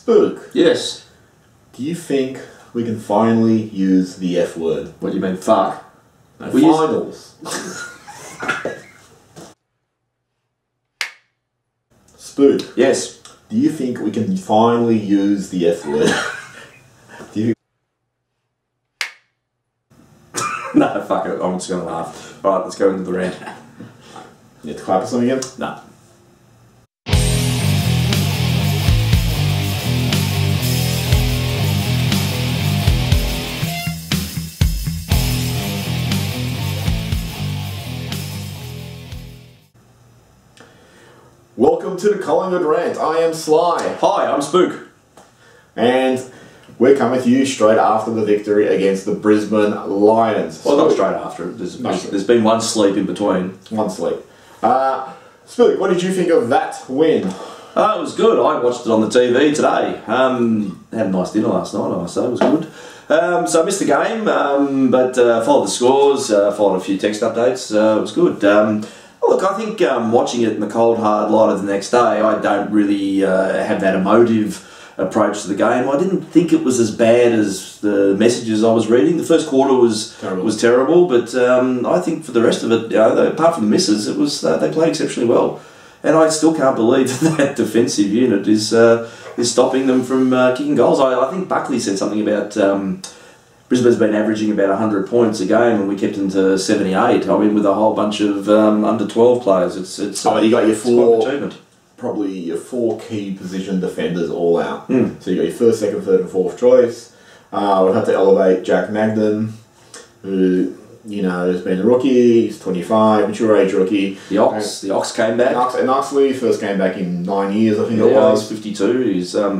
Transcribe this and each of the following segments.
Spook, Yes. do you think we can finally use the F word? What do you mean, fuck? No, We finals. Spook, Yes. do you think we can finally use the F word? Do you No, fuck it. I'm just going to laugh. Alright, let's go into the rant. You have to clap or something again? No. Welcome to the Collingwood Rant. I am Sly. Hi, I'm Spook. And we're coming to you straight after the victory against the Brisbane Lions. Well, not straight after. There's been one sleep in between. One sleep. Spook, what did you think of that win? It was good. I watched it on the TV today. Had a nice dinner last night, I must say. It was good. So I missed the game, but followed the scores, followed a few text updates. It was good. Look, I think watching it in the cold, hard light of the next day, I don't really have that emotive approach to the game. I didn't think it was as bad as the messages I was reading. The first quarter was terrible, but I think for the rest of it, apart from the misses, it was they played exceptionally well. And I still can't believe that defensive unit is stopping them from kicking goals. I think Buckley said something about Brisbane's been averaging about 100 points a game, and we kept them to 78. I mean, with a whole bunch of under 12 players, it's you got your quite an achievement. Probably your four key position defenders all out. Mm. So you got your first, second, third, and fourth choice. We've had to elevate Jack Magden, who has been a rookie. He's 25, mature age rookie. The Ox came back. And Oxley first came back in 9 years, I think it Yeah, was. he's 52.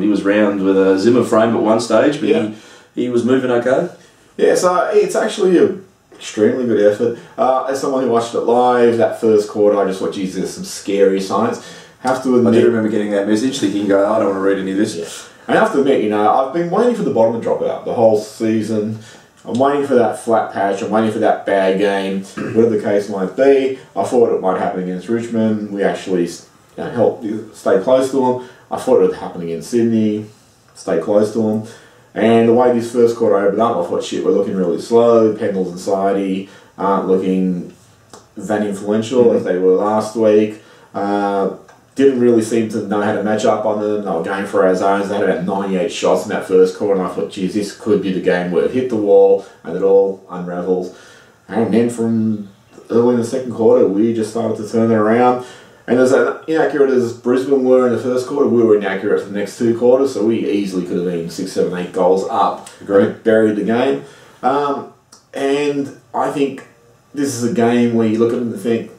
He was round with a Zimmer frame at one stage, but he was moving okay. Yeah, so it's actually an extremely good effort. As someone who watched it live, that first quarter, I just thought, geez, there's some scary signs. Have to admit, I do remember getting that message, thinking, I don't want to read any of this. Yeah. I have to admit, I've been waiting for the bottom to drop out the whole season. I'm waiting for that flat patch. I'm waiting for that bad game, whatever the case might be. I thought it might happen against Richmond. We actually helped stay close to them. I thought it would happen against Sydney, stay close to them. And the way this first quarter opened up, I thought, shit, we're looking really slow. Pendles and Sidey aren't looking that influential as they were last week. Didn't really seem to know how to match up on them. They were going for our zones. They had about 98 shots in that first quarter, and I thought, geez, this could be the game where it hit the wall and it all unravels. And then from early in the second quarter, we just started to turn it around. And as inaccurate as Brisbane were in the first quarter, we were inaccurate for the next two quarters, so we easily could have been 6, 7, 8 goals up. Agreed. Buried the game. And I think this is a game where you look at them and think,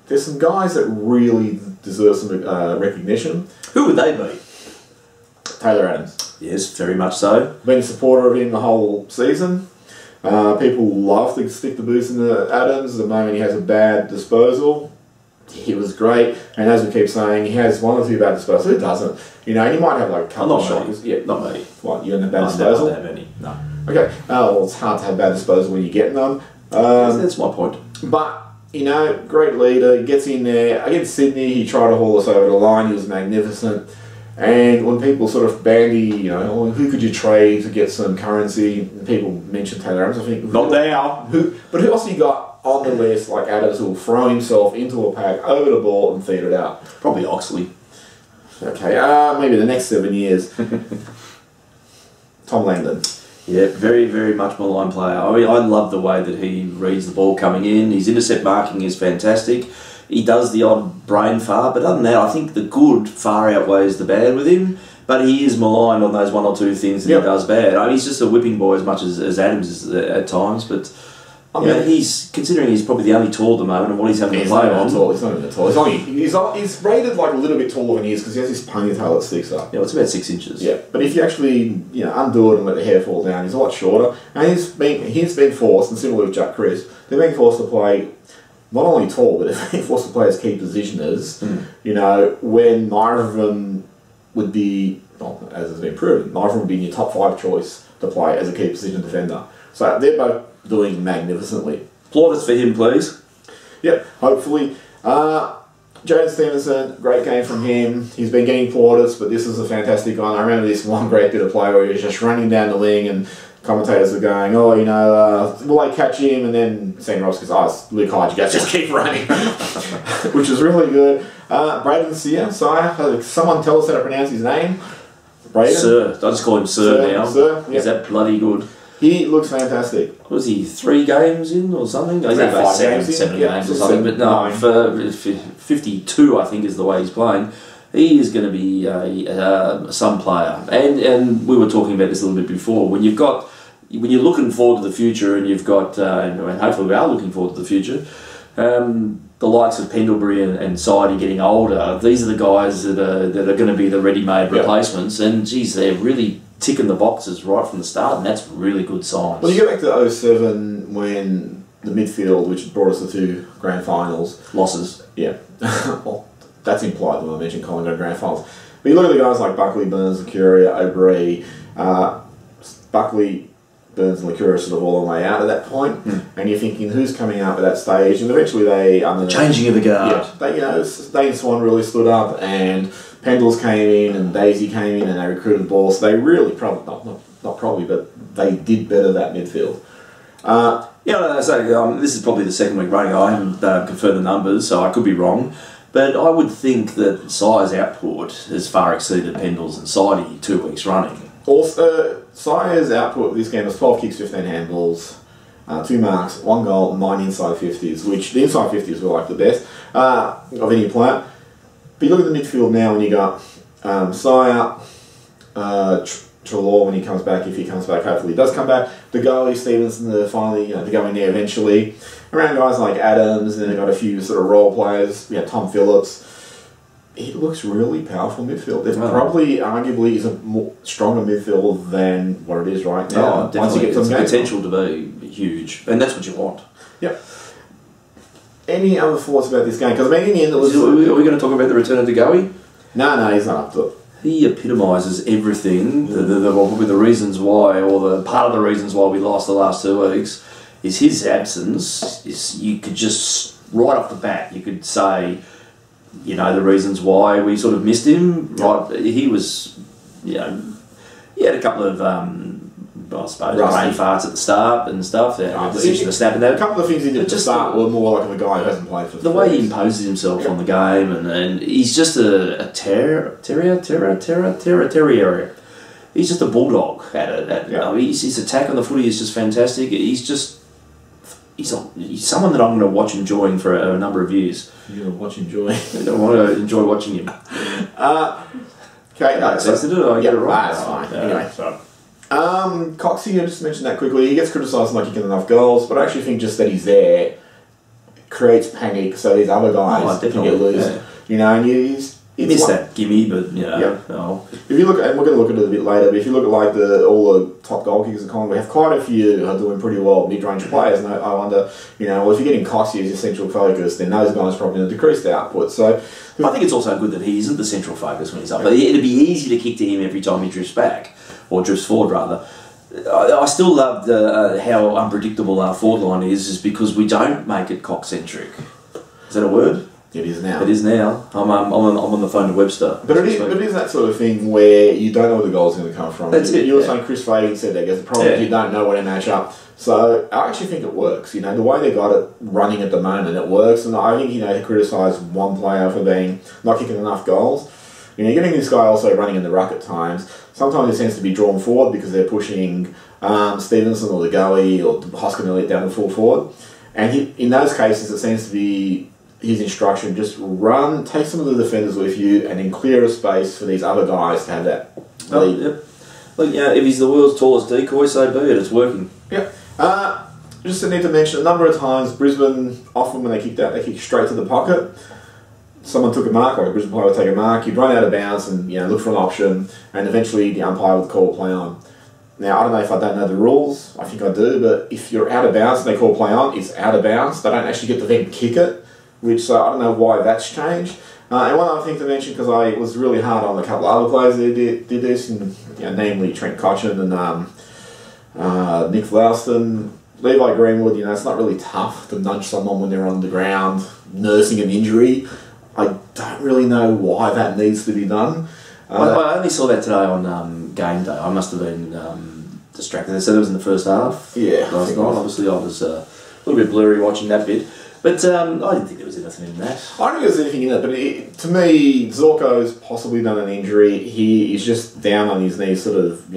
there's some guys that really deserve some recognition. Who would they be? Taylor Adams. Yes, very much so. Been a supporter of him the whole season. People love to stick the boots into Adams the moment he has a bad disposal. He was great, and as we keep saying, he has one or two bad disposals. Who doesn't? He might have like a couple of shots. Yeah, not me. What, you don't have bad disposal? I don't have any. No. Okay. Well, it's hard to have bad disposal when you're getting them. That's my point. But great leader, he gets in there. Against Sydney, he tried to haul us over the line. He was magnificent. And when people sort of bandy, who could you trade to get some currency? And people mention Taylor Adams. I think not now. But who else have you got on the list like Adams who will throw himself into a pack over the ball and feed it out? Probably Oxley. Okay, maybe the next 7 years. Tom Langdon. Yeah, very, very much maligned player. I mean, I love the way that he reads the ball coming in. His intercept marking is fantastic. He does the odd brain fart, but other than that, I think the good far outweighs the bad with him. But he is maligned on those one or two things that he does bad. I mean, he's just a whipping boy as much as Adams is at times, but he's considering he's probably the only tall at the moment and what he's having to play on. He's not even tall. He's rated like a little bit taller than he is because he has this ponytail that sticks up. Yeah, it's about 6 inches. Yeah, but if you actually undo it and let the hair fall down, he's a lot shorter. And he's been forced, and similar with Jack Chris, they're being forced to play not only tall, but they're being forced to play as key positioners. When neither of them would be, as has been proven, neither of them would be in your top 5 choice to play as a key position defender. So they're both doing magnificently. Plaudits for him, please. Yep, hopefully. Jaden Stevenson, great game from him. He's been getting plaudits, but this is a fantastic one. I remember this one great bit of play where he was just running down the wing and commentators were going, oh, you know, will I catch him? And then Sam Ross goes, oh, Luke Hyde, you guys just keep running. Which is really good. Braden Sear, someone tell us how to pronounce his name. Braden? Sir. I just call him Sir now. Sir, yep. Is that bloody good? He looks fantastic. Was he 3 games in or something? He's About had 5 seven games or something. But no, for 52, I think is the way he's playing. He is going to be some player. And we were talking about this a little bit before. When you're looking forward to the future, and you've got, and hopefully we are looking forward to the future. The likes of Pendlebury and Sidey getting older. These are the guys that are going to be the ready-made replacements. And geez, they're really ticking the boxes right from the start, and that's really good signs. Well, you go back to 07 when the midfield, which brought us to 2 grand finals. Losses. Yeah. Well, that's implied when I mentioned Collingwood grand finals. But you look at the guys like Buckley, Burns, Lucuria, O'Brien. Buckley, Burns and Lucuria are sort of all on the way out at that point, and you're thinking who's coming up at that stage, and eventually they changing of the guard. Yeah, they and Swan really stood up, and Pendles came in, and Daisy came in, and they recruited ball. So they really not probably, but they did better that midfield. This is probably the second week running. I haven't confirmed the numbers, so I could be wrong. But I would think that Sire's output has far exceeded Pendles and Sidey 2 weeks running. Also, Sire's output this game was 12 kicks, 15 handballs, 2 marks, 1 goal, 9 inside 50s, which the inside 50s were like the best of any player. But you look at the midfield now, and you got Sire, Trelaw when he comes back, if he comes back, hopefully he does come back. The goalie, Stevenson, they're going there eventually. Around guys like Adams, and then they've got a few sort of role players. Tom Phillips. It looks really powerful midfield. It probably, arguably, is a more stronger midfield than what it is right now. Oh, definitely. Once you get some potential to be huge, and that's what you want. Yep. Any other thoughts about this game? Because in the end, it was. Are we going to talk about the return of DeGoey? No, he's not up to it. He epitomises everything. Probably the reasons why, or the part of the reasons why we lost the last 2 weeks, is his absence. You could just right off the bat, you could say, the reasons why we sort of missed him. Right, he was, he had a couple of, I suppose, brain farts at the start and stuff. Decision to snap in that. A couple of things he did at the start were more like a guy who hasn't played for. The way he imposes himself on the game, and he's just a terrier. He's just a bulldog at it. His attack on the footy is just fantastic. He's someone that I'm going to watch enjoying for a number of years. You're going to watch enjoying. I want to enjoy watching him. Okay, did I get it right? That's fine. Anyway, so. Coxie, I just mentioned that quickly. He gets criticised like he can enough goals, but I actually think just that he's there creates panic. So these other guys can get loose. Yeah. And he missed that gimme, but If you look at, and we're going to look at it a bit later, but if you look at like all the top goal kickers in Collingwood, we have quite a few who are doing pretty well, mid-range players. And I wonder, well, if you're getting Coxie as your central focus, then those guys are probably going to decrease the output. So I think it's also good that he isn't the central focus when he's up. But it'd be easy to kick to him every time he drifts back, or drifts forward rather. I still love how unpredictable our forward line is because we don't make it cock-centric. Is that a word? It is now. It is now. I'm on the phone to Webster. But it is that sort of thing where you don't know where the goal's going to come from. That's it. You were saying Chris Fagan said that. The problem is you don't know where to match up. So I actually think it works. The way they got it running at the moment, it works. And I think he criticised one player for not kicking enough goals. You're getting this guy also running in the ruck at times. Sometimes he tends to be drawn forward because they're pushing Stevenson or the Goey or Hoskin Elliott down the full forward. And in those cases, it seems to be his instruction, just run, take some of the defenders with you, and then clear a space for these other guys to have that lead. Yep. Look, if he's the world's tallest decoy, so be it. It's working. Yep. Just need to mention, a number of times, Brisbane, often when they kicked out, they kicked straight to the pocket. Someone took a mark, or a Brisbane player would take a mark, you'd run out of bounds and look for an option, and eventually the umpire would call play on. Now, I don't know if I don't know the rules, I think I do, but if you're out of bounds and they call play on, it's out of bounds. They don't actually get to then kick it. Which I don't know why that's changed. And one other thing to mention, because I was really hard on a couple of other players that did this, and namely Trent Cotchin and Nick Flouston, Levi Greenwood. It's not really tough to nudge someone when they're on the ground nursing an injury. I don't really know why that needs to be done. I only saw that today on game day. I must have been distracted. They said it was in the first half. Yeah. Last night. Obviously, I was a little bit blurry watching that bit. But I didn't think there was anything in that. I don't think there's anything in it, but to me, Zorko's possibly done an injury. He is just down on his knees, sort of,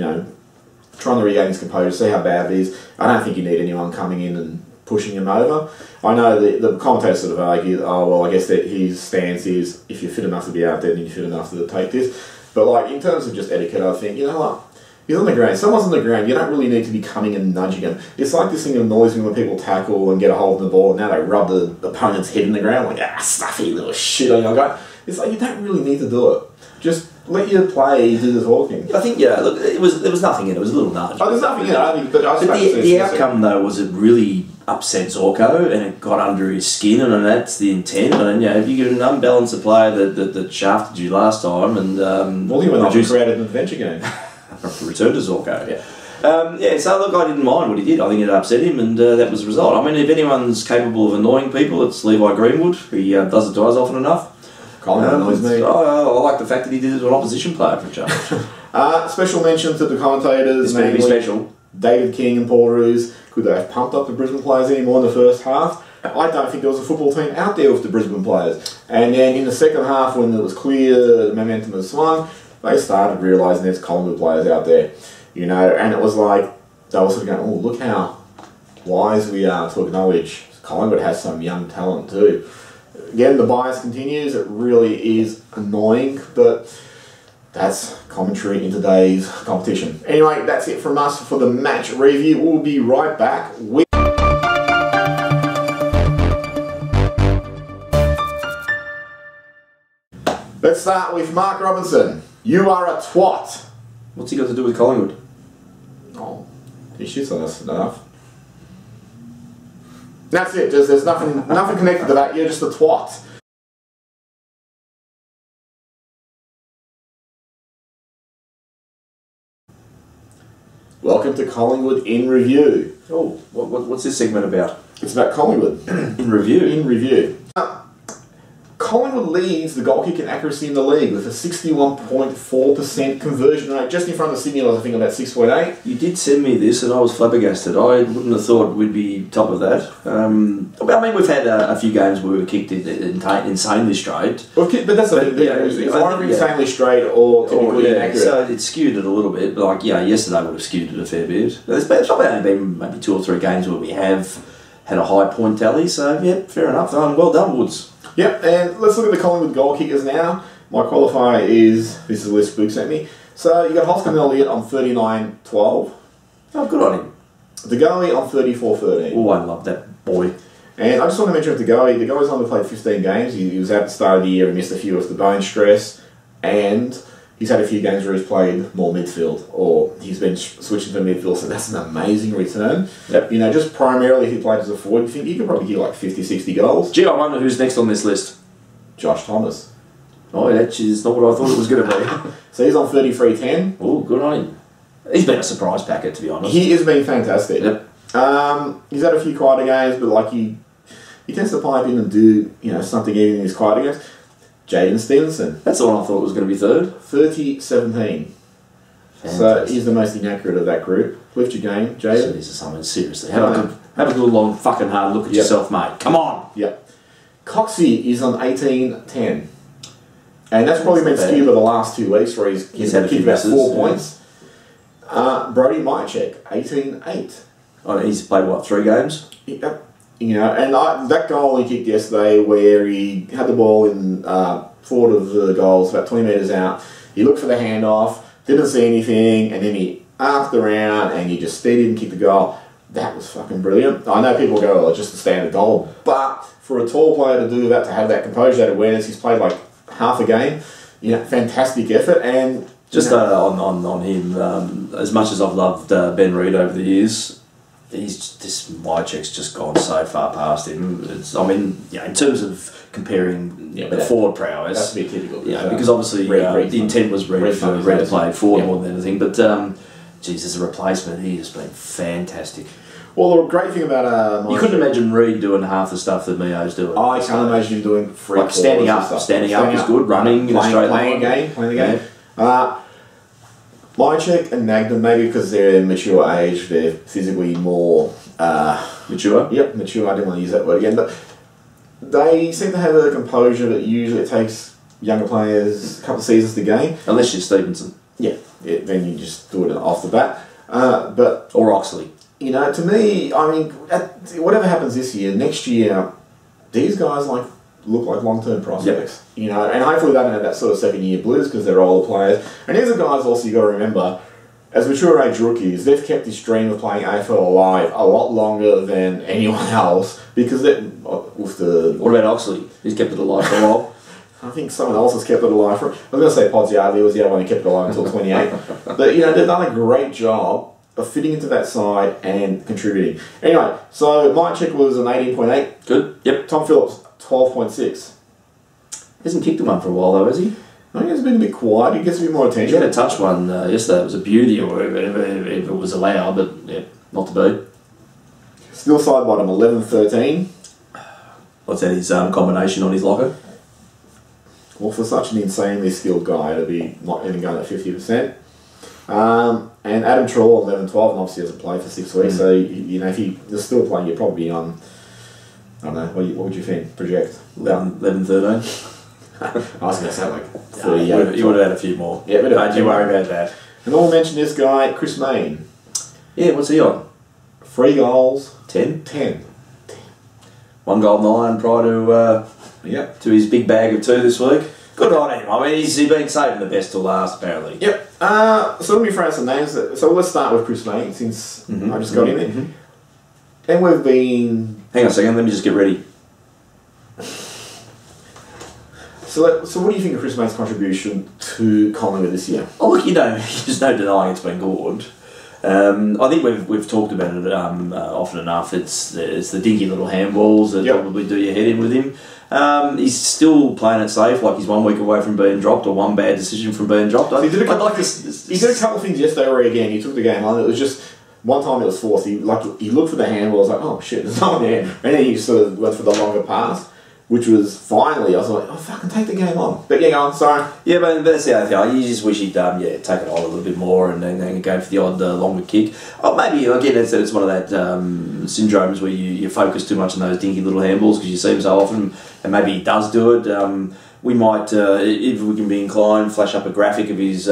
trying to regain his composure, see how bad it is. I don't think you need anyone coming in and pushing him over. I know the commentators sort of argue, oh, well, I guess that his stance is, if you're fit enough to be out there, then you're fit enough to take this. But, like, in terms of just etiquette, I think, you know what? He's on the ground. Someone's on the ground. You don't really need to be coming and nudging him. It's like this thing that annoys me when people tackle and get a hold of the ball, and now they rub the opponent's head in the ground, like, stuffy little shit on your guy. It's like, you don't really need to do it. Just let your play do the talking. I think, look, there was nothing in it. It was a little nudge. Oh, there's nothing in it. I think, but the outcome, though, was it really upset Zorko, and it got under his skin, and that's the intent. And if you get an unbalanced player that shafted you last time, and well, he went off and created an adventure game. Return to Zorko. Yeah. So look, I didn't mind what he did. I think it upset him, and that was the result. I mean, if anyone's capable of annoying people, it's Levi Greenwood. He does it to us often enough. Collingwood annoys me. I like the fact that he did it to an opposition player for a change. Special mention to the commentators, namely special. David King and Paul Roos. Could they have pumped up the Brisbane players anymore in the first half? I don't think there was a football team out there with the Brisbane players. And then in the second half, when it was clear the momentum had swung, they started realising there's Collingwood players out there. And it was like, they were sort of going, oh, look how wise we are to acknowledge Collingwood has some young talent too. Again, the bias continues. It really is annoying, but that's commentary in today's competition. Anyway, that's it from us for the match review. We'll be right back with... Let's start with Mark Robinson. You are a twat. What's he got to do with Collingwood? Oh, he shits on us enough. That's it. There's nothing connected to that. You're just a twat. Welcome to Collingwood in Review. Oh, what's this segment about? It's about Collingwood. In review? In review. Collingwood leads the goal kicking accuracy in the league with a 61.4% conversion rate, just in front of Sydney. I think about 6.8. You did send me this, and I was flabbergasted. I wouldn't have thought we'd be top of that. I mean, we've had a few games where we were kicked insanely straight. Well, but that's the thing. It's either insanely straight or typically inaccurate. So it skewed it a little bit. But like, yesterday would have skewed it a fair bit. There's probably only been maybe 2 or 3 games where we have had a high point tally. So yeah, fair enough. Well done, Woods. Yep, and let's look at the Collingwood goal kickers now. My qualifier is, this is the list Book sent me. So you got Hoskin Elliott on 39-12. Oh, good on him. The goalie on 34-13. Oh, I love that boy. And I just want to mention with the goalie, the goalie's only played 15 games. He was out at the start of the year and missed a few with the bone stress. And he's had a few games where he's played more midfield, or he's been switching to midfield, so that's an amazing return. Yep. Just primarily if he played as a forward, you think he could probably get like 50, 60 goals. Gee, I wonder who's next on this list. Josh Thomas. Oh, that is not what I thought it was going to be. So he's on 33-10. Oh, good on him. He's been a surprise packet, to be honest. He has been fantastic. Yep. He's had a few quieter games, but like he tends to pipe in and do something even in his quieter games. Jaden Stevenson. That's the one I thought was going to be third. 30-17. So he's the most inaccurate of that group. Lift your game, Jaden. This is something, seriously. Have a good long fucking hard look at yourself, mate. Come on. Yep. Coxie is on 18-10. And that's probably been skewed by the last 2 weeks where he's had kicked about 4 points. Brody Myercheck, 18-8. Oh, he's played, 3 games? Yep. And that goal he kicked yesterday where he had the ball in forward of the goals, about 20 metres out. He looked for the handoff, didn't see anything, and then he arced around and he just steadied and kicked the goal. That was fucking brilliant. I know people go, oh, it's just a standard goal. But for a tall player to do that, to have that composure, that awareness, he's played like half a game. Fantastic effort. And just on him, as much as I've loved Ben Reid over the years, this Myercheck's just gone so far past him. In terms of comparing the forward prowess, that's a bit typical. Because obviously the intent was Reid to play forward more than anything. But geez, as a replacement, he has been fantastic. Well, the great thing about You couldn't imagine Reed doing half the stuff that Mio's doing. I can't imagine him doing free like standing up. Standing up is good. Running in a straight line. Playing the game. Mychek and Nagden, maybe because they're mature age, they're physically more mature. Yep, mature. I didn't want to use that word again, but they seem to have a composure that usually it takes younger players a couple of seasons to gain. Unless you're Stevenson. Yeah, then you just do it off the bat. But or Oxley. You know, to me, I mean, whatever happens this year, next year, these guys look like long-term prospects. Yep. You know, and hopefully they don't have that sort of second-year blues because they're older players. And these are guys also you got to remember, as mature age rookies, they've kept this dream of playing AFL alive a lot longer than anyone else because with the. What about Oxley? He's kept it alive for a while. I think someone else has kept it alive for. I was going to say Podsiadly was the other one who kept it alive until 28, but you know they've done a great job of fitting into that side and contributing. Anyway, so Mychek was an 18.8. Good. Yep. Tom Phillips 12.6. Hasn't kicked a one for a while though, has he? I think it's been a bit quiet. He gets a bit more attention. He had a touch one yesterday. It was a beauty, or if it was allowed, but yeah, not to be. Still side bottom 11-13. What's that? His combination on his locker. Well, for such an insanely skilled guy, it'd be not even going at 50%. And Adam Trawl 11-12, and obviously hasn't played for 6 weeks. So you know, if you're still playing, you're probably on. I don't know. What would you think? Project 11-13. I was going to say like 38. You would have had a few more. Yeah, don't you worry about that. And I'll mention this guy, Chris Mayne. Yeah, what's he on? 3 goals. 10? 10. 1 goal 9 prior to to his big bag of 2 this week. Good on him. I mean, he's been saving the best till last, apparently. Yep. So let me throw out some names. So let's start with Chris Mayne, since I just got in there. And we've been... Hang on a second, let me just get ready. So what do you think of Chris Mayne's contribution to Collingwood this year? Oh, look, there's no denying it's been good. I think we've talked about it often enough. It's the dinky little handballs that probably do your head in with him. He's still playing it safe, like he's 1 week away from being dropped, or one bad decision from being dropped. He did a couple of things yesterday where, again, he took the game on. It was just, one time it was forced, he looked for the handball, I was like, oh shit, there's no one there. And then he sort of went for the longer pass, which was finally, I was like, oh fucking take the game on. But yeah, go on, sorry. Yeah, but that's the other thing. You just wish he'd take it on a little bit more and then go for the odd longer kick. Oh, maybe, again, it's one of that syndromes where you focus too much on those dinky little handballs because you see them so often, and maybe he does do it. We might, if we can be inclined, flash up a graphic of his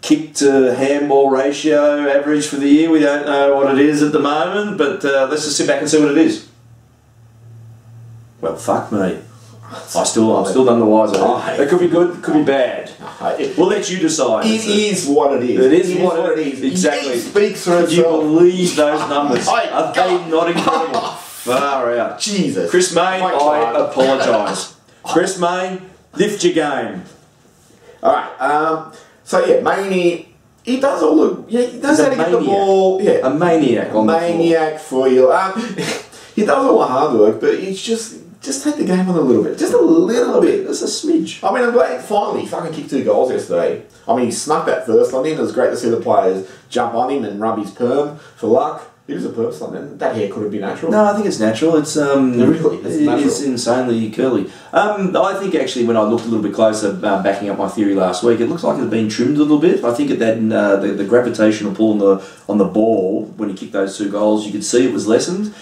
kick to handball ratio average for the year. We don't know what it is at the moment, but let's just sit back and see what it is. Well, fuck me. I'm still none the wiser. It could be good, it could be bad. We'll let you decide. It is what it is. It is what it is. Exactly. It speaks for itself. Can you believe those numbers? Are they not incredible? Far out. Jesus. Chris Mayne, I apologise. Chris Mayne, lift your game. Alright, so yeah, Mayne, he does all the... Yeah, he does how to get the ball... Yeah. A maniac on the floor. Maniac for you. He does all the hard work, but it's just take the game on a little bit. Just a little bit. Just a smidge. I mean, I'm glad finally he fucking kicked 2 goals yesterday. I mean, he snuck that first one in. It was great to see the players jump on him and rub his perm for luck. It was a perm stunt, and that hair could have been natural. No, I think it's natural. It's really, it's insanely curly. I think actually when I looked a little bit closer, backing up my theory last week, it looks like it had been trimmed a little bit. I think that the gravitational pull on the ball when he kicked those 2 goals, you could see it was lessened.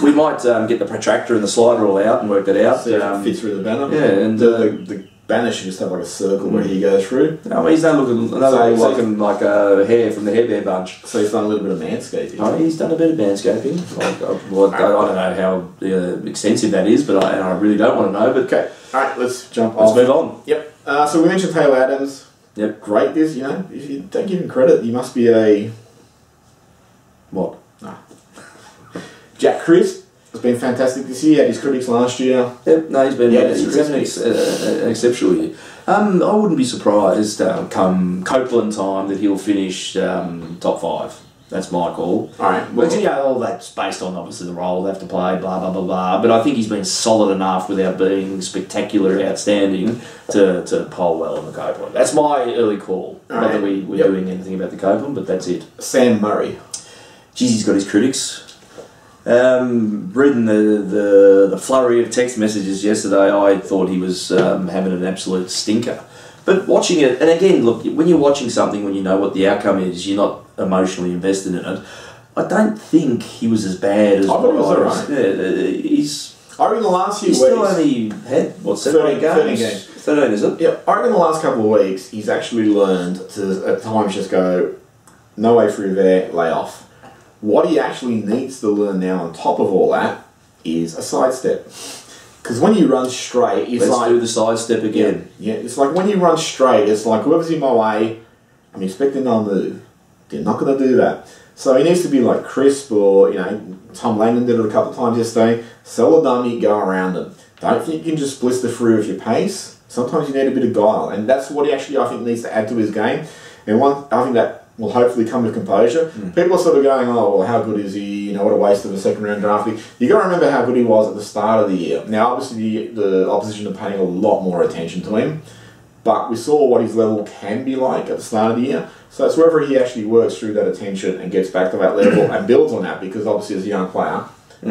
We might get the protractor and the slider all out and work that out. See if it fits through the banner. Yeah, and the banner should just have like a circle where he goes through. I mean, he's done looking like a hair from the Hair Bear bunch. So he's done a little bit of manscaping. Oh, he's done a bit of manscaping. I don't know how extensive that is, but I really don't want to know. But okay, all right, let's jump. Let's move on. Yep. So we mentioned Taylor Adams. Yep. Great. This, if you don't give him credit, you must be a what? No. Jack Crisp has been fantastic this year. He had his critics last year. Yep, no, he's having an exceptional year. I wouldn't be surprised come Copeland time that he'll finish top 5. That's my call. Alright. Well, all that's based on obviously the role they have to play, blah, blah, blah, blah. But I think he's been solid enough without being spectacular, outstanding, to poll well in the Copeland. That's my early call. Not that we're doing anything about the Copeland, but that's it. Sam Murray. geez, he's got his critics. Reading the flurry of text messages yesterday, I thought he was having an absolute stinker. But watching it, and again, look, when you're watching something, when you know what the outcome is, you're not emotionally invested in it. I don't think he was as bad as. I thought he was alright. Yeah, I reckon the last few weeks. He's still only had, what, 13 games? 13, is it? Yeah, I reckon the last couple of weeks he's actually learned to at times just go, no way through there, lay off. What he actually needs to learn now on top of all that is a sidestep. Because when you run straight, it's Let's do the sidestep again. Yeah, it's like when you run straight, it's like whoever's in my way, I'm expecting they'll move. They're not going to do that. So he needs to be like crisp, or, you know, Tom Langdon did it a couple of times yesterday. Sell a dummy, go around them. Don't think you can just blister through with your pace. Sometimes you need a bit of guile. And that's what he actually, I think, needs to add to his game. And I think that will hopefully come with composure. People are sort of going, oh, well, how good is he? You know, what a waste of a second round draft pick. You got to remember how good he was at the start of the year. Now, obviously, the opposition are paying a lot more attention to him, but we saw what his level can be like at the start of the year. So it's whether he actually works through that attention and gets back to that level and builds on that, because obviously as a young player,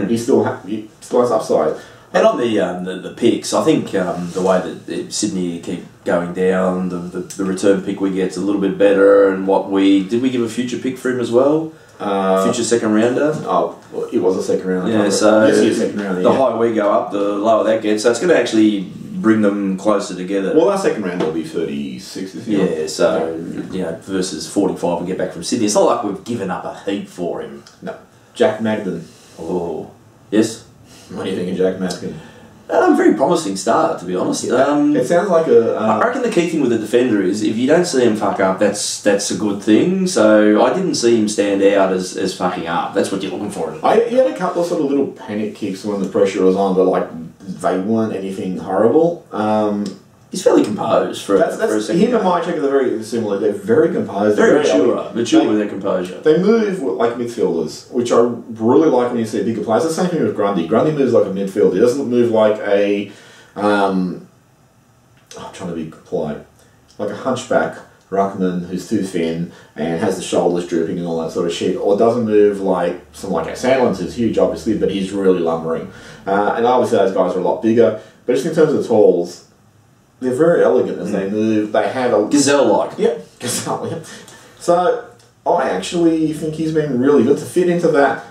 he still has upside. And on the picks, I think the way that Sydney keep going down, the return pick we get's a little bit better, and did we give a future pick for him as well? Future second rounder? Oh, well, it was a second rounder. Yeah, so second rounder, the higher we go up, the lower that gets. So it's going to actually bring them closer together. Well, our second round will be 36 this year. Yeah, so, you know, versus 45 we get back from Sydney. It's not like we've given up a heap for him. No. Jack Magden. Oh, yes? What do you think of Jack Magden? Very promising start, to be honest. It sounds like a... I reckon the key thing with the defender is if you don't see him fuck up, that's a good thing. So I didn't see him stand out as fucking up. That's what you're looking for. He had a couple of sort of little panic kicks when the pressure was on, but like they weren't anything horrible. He's fairly composed for a second him game. and Mychek are very similar. They're very composed. Very mature with their composure. They move like midfielders, which I really like when you see bigger players. The same thing with Grundy. Grundy moves like a midfielder. He doesn't move like a... I'm trying to be polite. Like a hunchback ruckman who's too thin and has the shoulders drooping and all that sort of shit. Or doesn't move like someone like Sandlin's, who's huge obviously, but he's really lumbering. And obviously those guys are a lot bigger. But just in terms of tools, they're very elegant as they move. They have a... Gazelle-like. Yep, gazelle, yep. So, I actually think he's been really good to fit into that.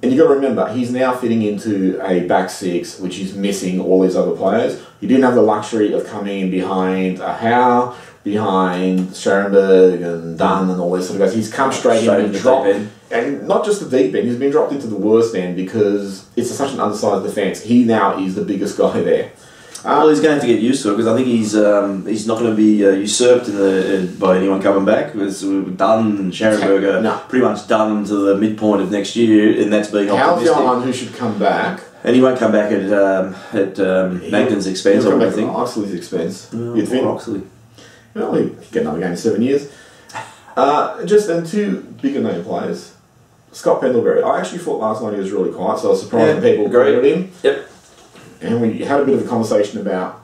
And you've got to remember, he's now fitting into a back six, which is missing all these other players. He didn't have the luxury of coming in behind a Howe, behind Scharenberg and Dunn and all these sort of guys. He's come straight in and dropped. And not just the deep end, he's been dropped into the worst end because it's such an undersized defence. He now is the biggest guy there. Well, he's going to have to get used to it because I think he's not going to be usurped by anyone coming back. Because Dunn and Scharenberg are pretty much done to the midpoint of next year, and that's being optimistic. How's the one who should come back? And he won't come back at Magden's expense, I would think. Oxley's expense. You'd think. Oxley. Well, he could get another game in 7 years. And two bigger name players. Scott Pendlebury. I actually thought last night he was really quiet, so I was surprised when people agreed with him. Yep. And we had a bit of a conversation about,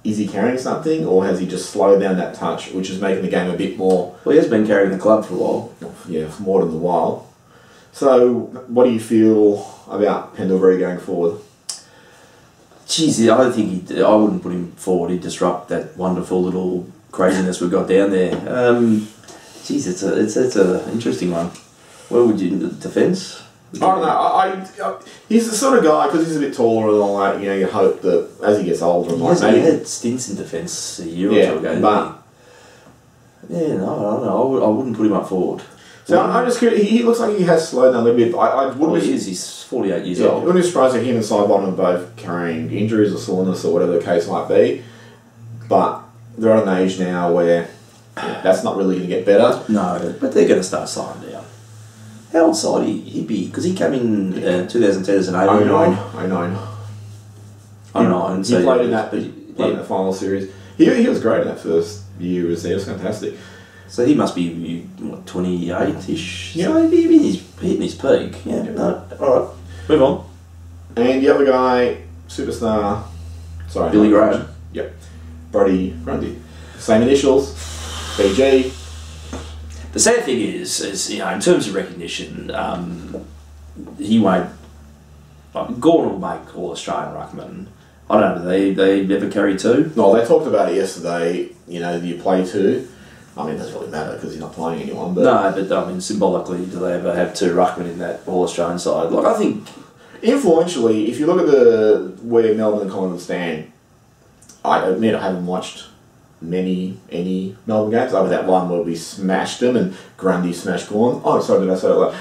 is he carrying something or has he just slowed down that touch, which is making the game a bit more... Well, he has been carrying the club for a while. Yeah, for more than a while. So, what do you feel about Pendlebury going forward? Jeez, I don't think I wouldn't put him forward. He'd disrupt that wonderful little craziness we've got down there. Jeez, it's an interesting one. Where would you... Defence? I don't know. He's the sort of guy, because he's a bit taller and all that, you know, you hope that as he gets older... He had stints in defence a year or two ago, but... Yeah, no, I don't know. I wouldn't put him up forward. So I'm just curious, he looks like he has slowed down a little bit. He's 48 years old. I wouldn't be surprised if him and Sidebottom are both carrying injuries or soreness or whatever the case might be. But they're at an age now where that's not really going to get better. No, but they're going to start slowing down. How old side he'd be? Because he came in 2010 as an 89. 09. He played in that final series. He was great in that first year. He was fantastic. So he must be, what, 28-ish? Yeah. So he's hitting his peak. Yeah, no. Alright, move on. And the other guy, superstar... Sorry. Billy Graham. Yep. Brody Grundy. Same initials. BG. The sad thing is you know, in terms of recognition, he won't. Gordon will make All-Australian ruckman. I don't know, they never carry two? No, they talked about it yesterday, you know, do you play two? I mean, it doesn't really matter because he's not playing anyone. But no, but I mean, symbolically, do they ever have two ruckmen in that All-Australian side? Like, I think... Influentially, if you look at where Melbourne and Collingwood stand, I admit I haven't watched any Melbourne games, other than that one where we smashed them and Grundy smashed Gawn. Oh, sorry, did I say that?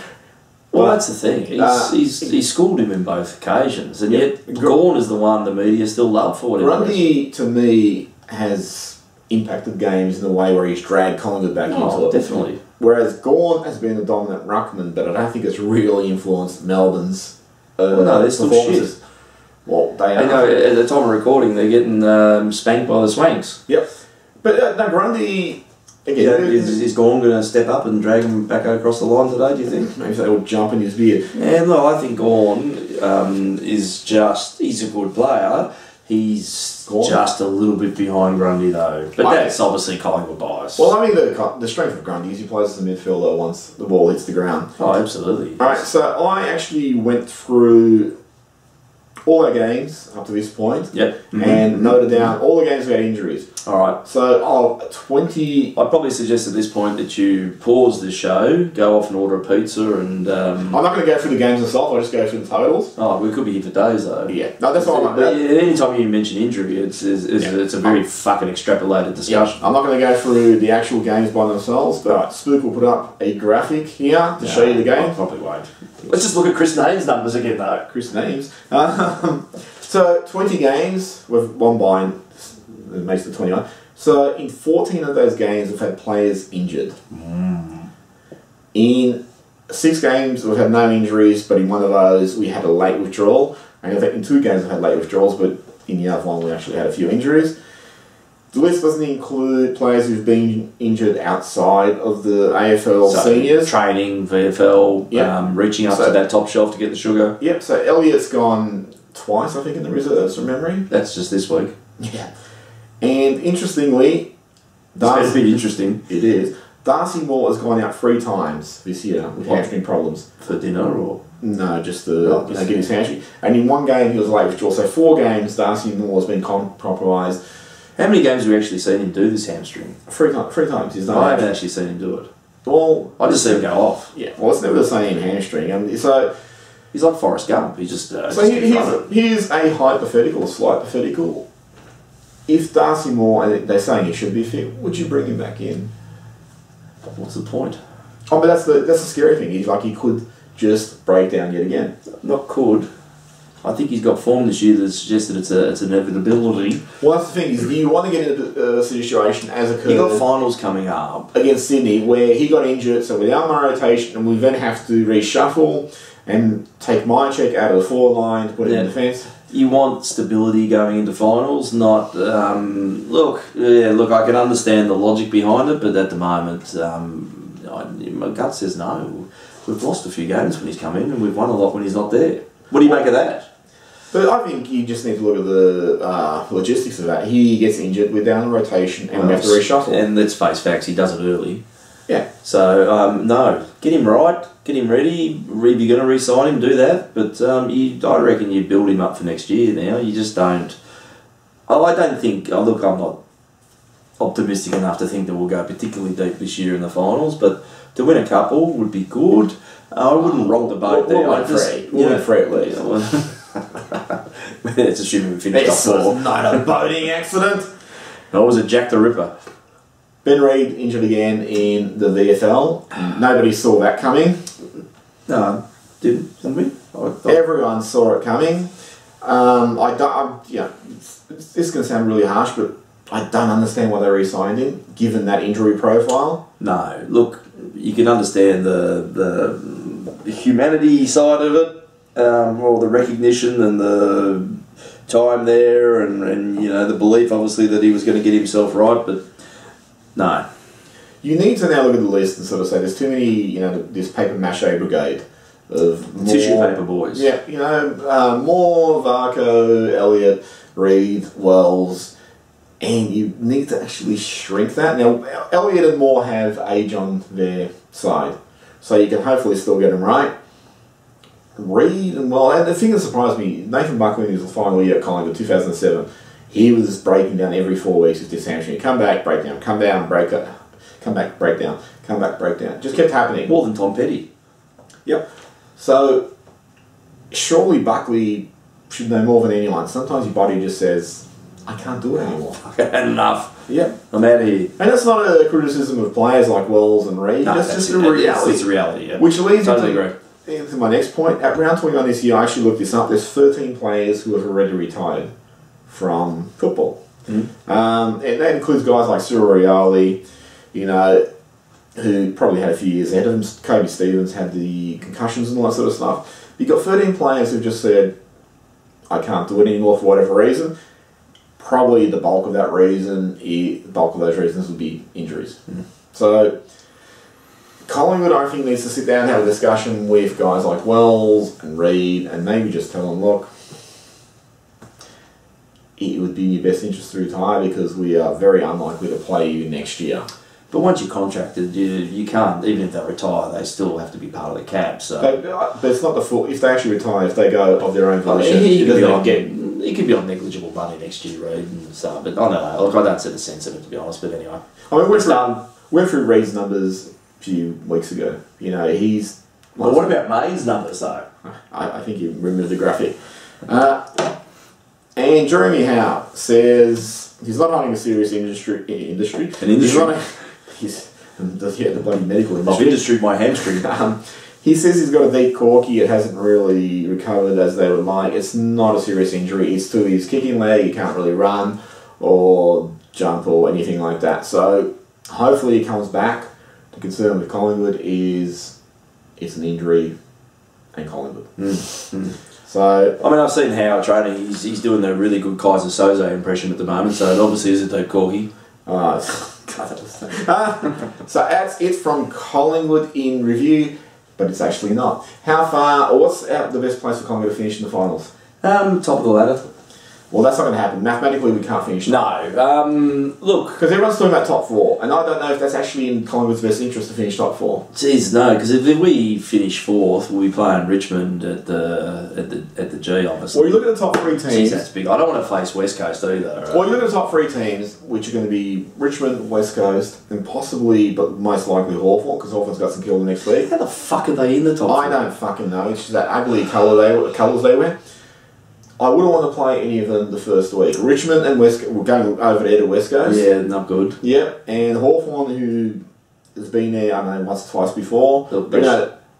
Well, that's the thing. He's schooled him in both occasions, and yet Gawn is the one the media still love for whatever. Grundy, to me, has impacted games in a way where he's dragged Collingwood back into it. Definitely. Whereas Gawn has been the dominant ruckman, but I don't think it's really influenced Melbourne's no, they're still performances. Shit. Well, they are. You know, at the time of recording, they're getting spanked by the Swanks. Yep. But no, Grundy... Again, is Gawn going to step up and drag him back across the line today, do you think? Maybe they will jump in his beard. Yeah, no, I think Gawn he's a good player. He's just a little bit behind Grundy though. But that's obviously Collingwood bias. Well, I mean, the strength of Grundy is he plays as a midfielder once the ball hits the ground. Oh, absolutely. Alright, so I actually went through all our games up to this point. Yep. And noted down all the games we had injuries. Alright. So, 20... I'd probably suggest at this point that you pause the show, go off and order a pizza and... I'm not going to go through the games themselves, I'll just go through the totals. Oh, we could be here for days though. Yeah. No, that's all I'm... Anytime you mention injury, it's a very fucking extrapolated discussion. Yeah. I'm not going to go through the actual games by themselves, but Spook will put up a graphic here to show you the game. I probably won't. Let's just look at Chris Names' numbers again though. Chris Names. So, 20 games, we've won by... It makes it 21. So in 14 of those games, we've had players injured. In 6 games, we've had no injuries, but in one of those, we had a late withdrawal. And in fact, in 2 games, we've had late withdrawals, but in the other one, we actually had a few injuries. The list doesn't include players who've been injured outside of the AFL seniors. Training, VFL, reaching up to that top shelf to get the sugar. Yep, so Elliott's gone twice, I think, in the reserves, from memory. That's just this week. Yeah. And interestingly, it's been interesting. It is. Darcy Moore has gone out 3 times this year with hamstring problems. For dinner or? No, just to get his hamstring. And in 1 game he was late withdrawal. So 4 games Darcy Moore has been compromised. How many games have we actually seen him do this hamstring? 3 times. He's done I haven't actually seen him do it. Well, I just see him go off. Yeah. Well, it's never the same hamstring. So he's like Forrest Gump. He just. Here's a hypothetical, a slight hypothetical. If Darcy Moore, and they're saying he should be fit, would you bring him back in? What's the point? Oh, but that's the scary thing. He's like he could just break down yet again. Not could. I think he's got form this year that suggests that it's an inevitability. Well, that's the thing is, do you want to get into a situation as occurred? He got finals coming up against Sydney where he got injured, so without my rotation, and we then have to reshuffle and take Myercheck out of the 4 line to put it in defence. You want stability going into finals, not look. I can understand the logic behind it, but at the moment, my gut says no. We've lost a few games when he's come in, and we've won a lot when he's not there. What do you make of that? But I think you just need to look at the logistics of that. He gets injured, we're down in rotation, and we have to reshuffle. And let's face facts, he does it early. Yeah. So, no. Get him right, get him ready. If you're going to re-sign him, do that. But I reckon you build him up for next year now. You just don't... I don't think... look, I'm not optimistic enough to think that we'll go particularly deep this year in the finals, but to win a couple would be good. I wouldn't rock the boat there. We'll win 3 at least. It's assuming we finished top 4. This was not a boating accident. Or was it Jack the Ripper? Ben Reid injured again in the VFL. Nobody saw that coming. No, didn't we? Everyone saw it coming. This is going to sound really harsh, but I don't understand why they re-signed him, given that injury profile. No, look, you can understand the humanity side of it, or the recognition and the time there, and the belief, obviously, that he was going to get himself right, but no. You need to now look at the list and sort of say there's too many, this paper mache brigade of more, tissue paper boys. Yeah, Moore, Varco, Elliott, Reid, Wells. and you need to actually shrink that. Now, Elliott and Moore have age on their side, so you can hopefully still get them right. Reid and and the thing that surprised me, Nathan Buckley in his final year at Collingwood, 2007, he was breaking down every 4 weeks with this hamstring. Come back, break down, come down, break down, come back, break down, come back, break down. Just kept happening. More than Tom Petty. Yep. So, surely Buckley should know more than anyone. Sometimes your body just says, I can't do it anymore. Had enough. Yep. I'm out of here. And that's not a criticism of players like Wells and Reid. No, that's just a reality. It's a reality, yeah. Which leads totally into my next point. At round 21 this year, I actually looked this up. There's 13 players who have already retired from football. And that includes guys like Cyril Rioli, you know, who probably had a few years ahead of him. Kobe Stevens had the concussions and all that sort of stuff. You've got 13 players who've just said, I can't do it anymore for whatever reason. Probably the bulk of that reason, the bulk of those reasons would be injuries. So, Collingwood, I think, needs to sit down and have a discussion with guys like Wells and Reid and maybe just tell them, look, it would be in your best interest to retire because we are very unlikely to play you next year. But once you're contracted, you can't, even if they retire, they still have to be part of the cap. So. But it's not the full, if they actually retire, if they go of their own volition, he could be on negligible money next year, Reid, and so. But I don't know, look, I don't see the sense of it, to be honest, but anyway. I mean, went through Reid's numbers a few weeks ago. You know, he's... Well, what about May's numbers, though? I think you removed the graphic. And Jeremy Howe says he's not having a serious industry. He's the bloody medical industry. I've industry my hamstring. He says he's got a deep corky. It hasn't really recovered as they would like. It's not a serious injury. It's to his kicking leg. He can't really run or jump or anything like that. So hopefully he comes back. The concern with Collingwood is it's an injury and Collingwood. So I mean, I've seen Howe training. He's doing the really good Kaiser Soze impression at the moment. So it obviously is a deep corky. So that's it from Collingwood in review, but it's actually not. How far, or what's the best place for Collingwood to finish in the finals? Top of the ladder. Well, that's not going to happen. Mathematically, we can't finish. No. Look, because everyone's talking about top 4, and I don't know if that's actually in Collingwood's best interest to finish top 4. Jeez, no, because if we finish 4th, we'll be playing Richmond at the G, obviously. Well, you look at the top 3 teams. Jeez, that's big. I don't want to face West Coast either. Right? Well, you look at the top 3 teams, which are going to be Richmond, West Coast, and possibly, but most likely Hawthorn, because Hawthorn's got some kill the next week. How the fuck are they in the top 4? I don't fucking know. It's just that ugly colours they wear. I wouldn't want to play any of them the first week. Richmond and West, we're going over there to West Coast. Yeah, not good. Yep, and Hawthorn, who has been there, I don't know, once or twice before. They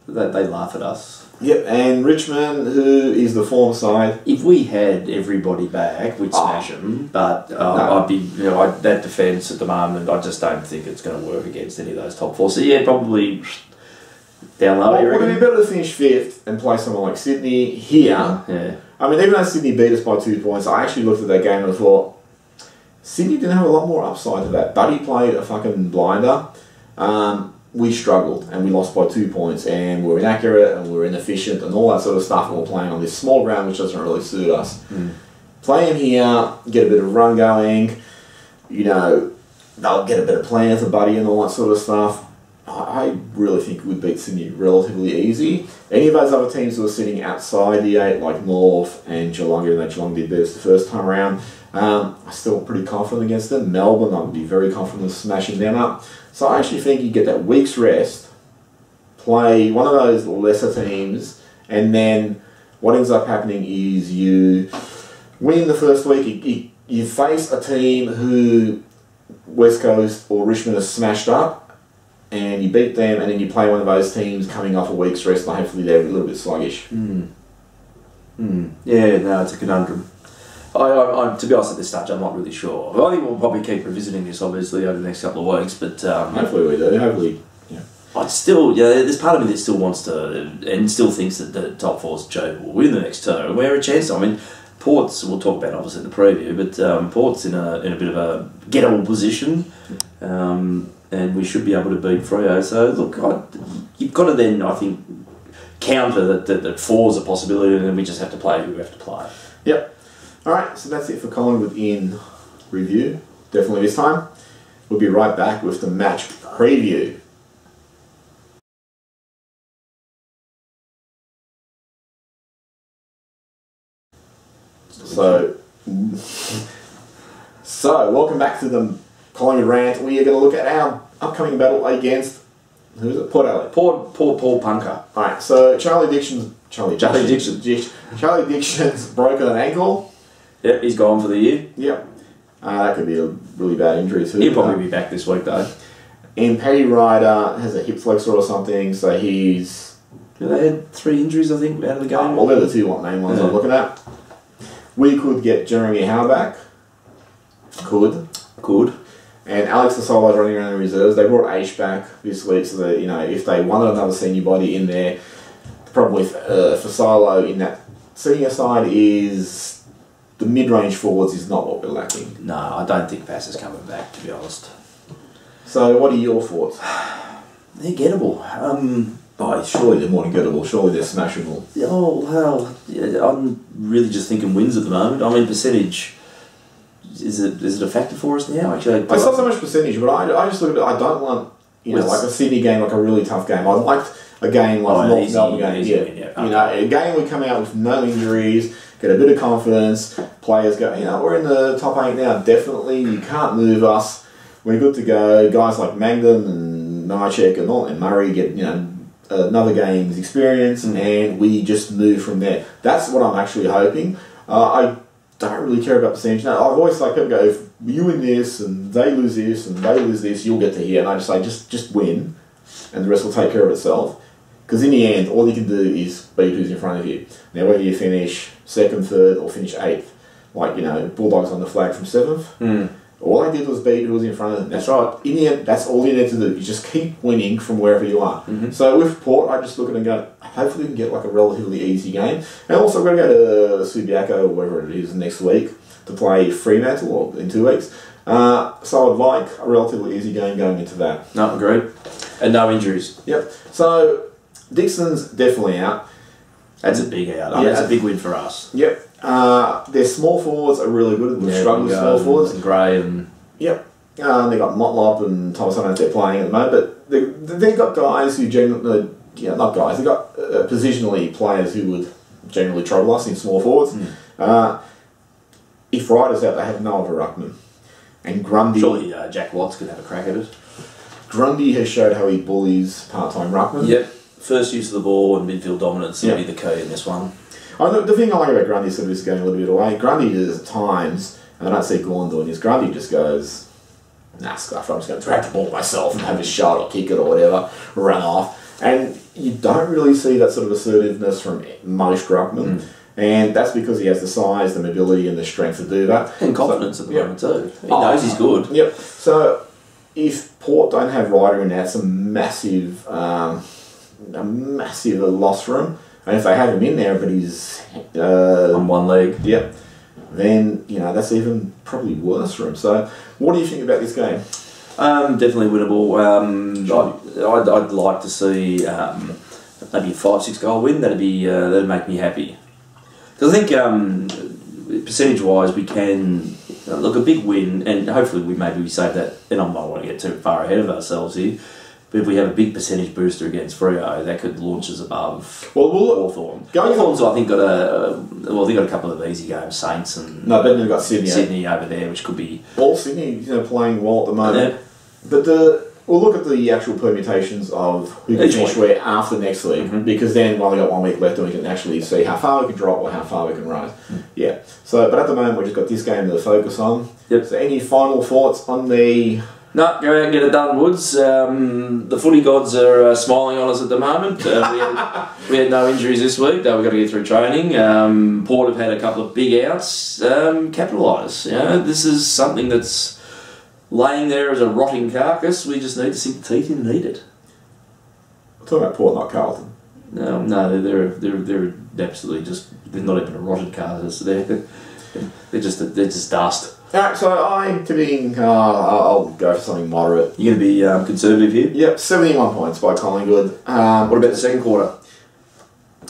laugh at us. Yep, and Richmond, who is the form side. If we had everybody back, we'd smash them. But I'd be, that defence at the moment, I just don't think it's going to work against any of those top 4. So yeah, probably down low. Well, would it be better to finish 5th and play someone like Sydney here? Yeah. I mean, even though Sydney beat us by 2 points, I actually looked at that game and I thought, Sydney didn't have a lot more upside to that. Buddy played a fucking blinder. We struggled and we lost by 2 points and we were inaccurate and we were inefficient and all that sort of stuff, and we're playing on this small ground which doesn't really suit us. Play him here, get a bit of run going, they'll get a bit of plan for Buddy and all that sort of stuff. I really think we'd beat Sydney relatively easy. Any of those other teams who are sitting outside the 8, like North and Geelong, even though Geelong did beat us the first time around, I'm still pretty confident against them. Melbourne, I would be very confident of smashing them up. So I actually think you get that week's rest, play one of those lesser teams, and then what ends up happening is you win the first week, you face a team who West Coast or Richmond has smashed up, and you beat them, and then you play one of those teams coming off a week's rest, and hopefully they're a little bit sluggish. Yeah, no, it's a conundrum. I, to be honest, at this stage, I'm not really sure. I think we'll probably keep revisiting this, obviously, over the next couple of weeks, but... hopefully we do, hopefully, yeah. I still, there's part of me that still wants to, and still thinks that the top 4's achievable. We're in the next 2, and we're a chance. I mean, Port's, we'll talk about obviously in the preview, but Port's in a bit of a gettable position, and we should be able to beat Freo. So look, you've got to then, I think, counter that 4's a possibility, and then we just have to play who we have to play. Yep. All right, so that's it for Collingwood in review, definitely this time. We'll be right back with the match preview. So welcome back to the Collingwood Rant. We are going to look at our upcoming battle against, who is it? Port Adelaide. Poor Paul Punker. Alright, so Charlie Dixon's broken an ankle. Yep, he's gone for the year. Yep. That could be a really bad injury too. He'll probably be back this week though. And Paddy Ryder has a hip flexor or something, so he's... They had 3 injuries, I think, out of the game. Well, they're the 2 main ones I'm looking at. We could get Jeremy Howe back. Could. And Alex Lasolo's running around the reserves. They brought Aish back this week, so that, you know, if they wanted another senior body in there, the problem with Fasolo in that senior side is the mid-range forwards is not what we're lacking. No, I don't think Vass is coming back, to be honest. So, what are your thoughts? They're gettable. Surely they're more than gettable. Surely they're smashable. Oh, well, yeah, I'm really just thinking wins at the moment. I mean, percentage... Is it a factor for us now? Actually, it's not so much percentage, but I just look at it. I don't want like a Sydney game, like a really tough game. I'd like a game like North Melbourne game. Yeah. You know, a game we come out with no injuries, get a bit of confidence. Players go, we're in the top 8 now. Definitely, you can't move us. We're good to go. Guys like Magden and Nychek and Murray get another game's experience, and we just move from there. That's what I'm actually hoping. I don't really care about percentage. Now, I've always like people go, if you win this and they lose this and they lose this, you'll get to here. And I just say, just win, and the rest will take care of itself. Because in the end, all you can do is beat who's in front of you. Now, whether you finish 2nd, 3rd, or finish 8th, like Bulldogs on the flag from 7th, all I did was beat who was in front of them. That's right. In the end, that's all you need to do. You just keep winning from wherever you are. So with Port, I just look at it and go, hopefully we can get like a relatively easy game. And also we're going to go to Subiaco or wherever it is next week to play Fremantle or in 2 weeks. So I'd like a relatively easy game going into that. No, agreed. And no injuries. Yep. So Dixon's definitely out. That's a big out. That's a big win for us. Yep. Their small forwards are really good. We've struggled with small forwards. And Gray and... Yep. They got Motlop and Thomas. I don't know if they're playing at the moment, but they've got guys who generally... not guys. They've got positionally players who would generally trouble us in small forwards. If Ryder's out, they have no other ruckman. And Grundy... Surely Jack Watts could have a crack at it. Grundy has showed how he bullies part-time ruckman. Yep. First use of the ball and midfield dominance will be the key in this one. The thing I like about Grundy is just going a little bit away. Grundy is at times, and I don't see Gorn doing this, Grundy just goes, nah, scuff, I'm just going to track the ball myself and have a shot or kick it or whatever, run off. And you don't really see that sort of assertiveness from most ruckmen. And that's because he has the size, the mobility and the strength to do that. And confidence at the moment too. He knows he's good. Yep. So if Port don't have Ryder in there, it's a massive loss for him. And if they have him in there, but he's on one leg, then that's even probably worse for him. So, what do you think about this game? Definitely winnable. I'd like to see maybe a 5-6 goal win. That'd make me happy. Because I think percentage-wise, we can look a big win, and hopefully we save that. And I don't want to get too far ahead of ourselves here. But if we have a big percentage booster against Freo, that could launch us above Hawthorn. Hawthorn's, I think, got a couple of easy games, Saints and... No, but they've got Sydney. Sydney over there, which could be... All Sydney, playing well at the moment. But we'll look at the actual permutations of who can finish where after next week, because then we've only got 1 week left and we can actually see how far we can drop or how far we can rise. So, but at the moment we've just got this game to focus on. So any final thoughts on the... No, go out and get it done, Woods. The footy gods are smiling on us at the moment. We had no injuries this week, though we've got to get through training. Port have had a couple of big outs. Capitalise. This is something that's laying there as a rotting carcass. We just need to sink the teeth in and eat it. I'm talking about Port, not Carlton. No, they're absolutely just... They're not even a rotted carcass. They're just dust. Alright, so I'll go for something moderate. You're going to be conservative here? Yep, 71 points by Collingwood. What about the second quarter?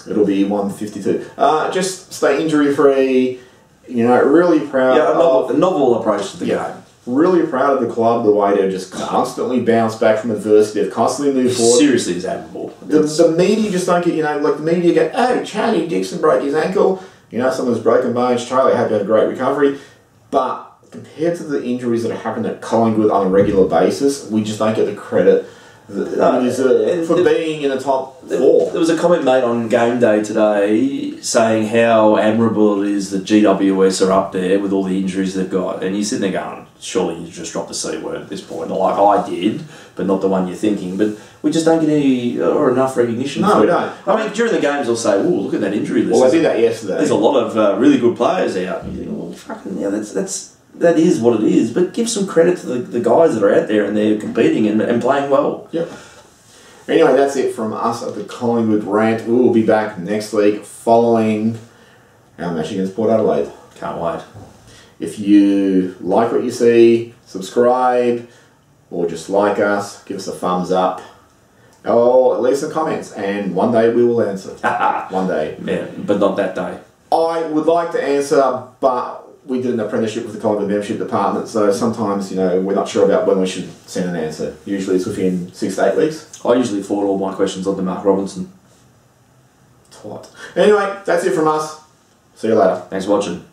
It'll be 152. Just stay injury free You know, really proud. Yeah, a novel approach to the game. Really proud of the club, the way they've just constantly bounced back from adversity. They've constantly moved forward. Seriously, is admirable. The media just don't get, you know, like the media get, oh, Charlie Dixon broke his ankle. You know, someone's broken bones. Charlie had a great recovery. But compared to the injuries that have happened at Collingwood on a regular basis, we just don't get the credit that we deserve for being in the top four. There was a comment made on Game Day today saying how admirable it is that GWS are up there with all the injuries they've got. And you're sitting there going, surely you just dropped the C word at this point. Like I did, but not the one you're thinking. But we just don't get any or enough recognition. No, we don't. I mean, during the games they'll say, oh, look at that injury list. Well, they did that yesterday. There's a lot of really good players out. And you think, well, fucking, yeah, that is what it is. But give some credit to the guys that are out there and they're competing and playing well. Yep. Anyway, that's it from us at the Collingwood Rant. We will be back next week following our match against Port Adelaide. Can't wait. If you like what you see, subscribe, or just like us, give us a thumbs up, or leave some comments, and one day we will answer. One day. Yeah, but not that day. I would like to answer, but we did an apprenticeship with the Collingwood membership department, so sometimes, you know, we're not sure about when we should send an answer. Usually it's within 6 to 8 weeks. I usually forward all my questions on to Mark Robinson. Twat. Anyway, that's it from us. See you later. Thanks for watching.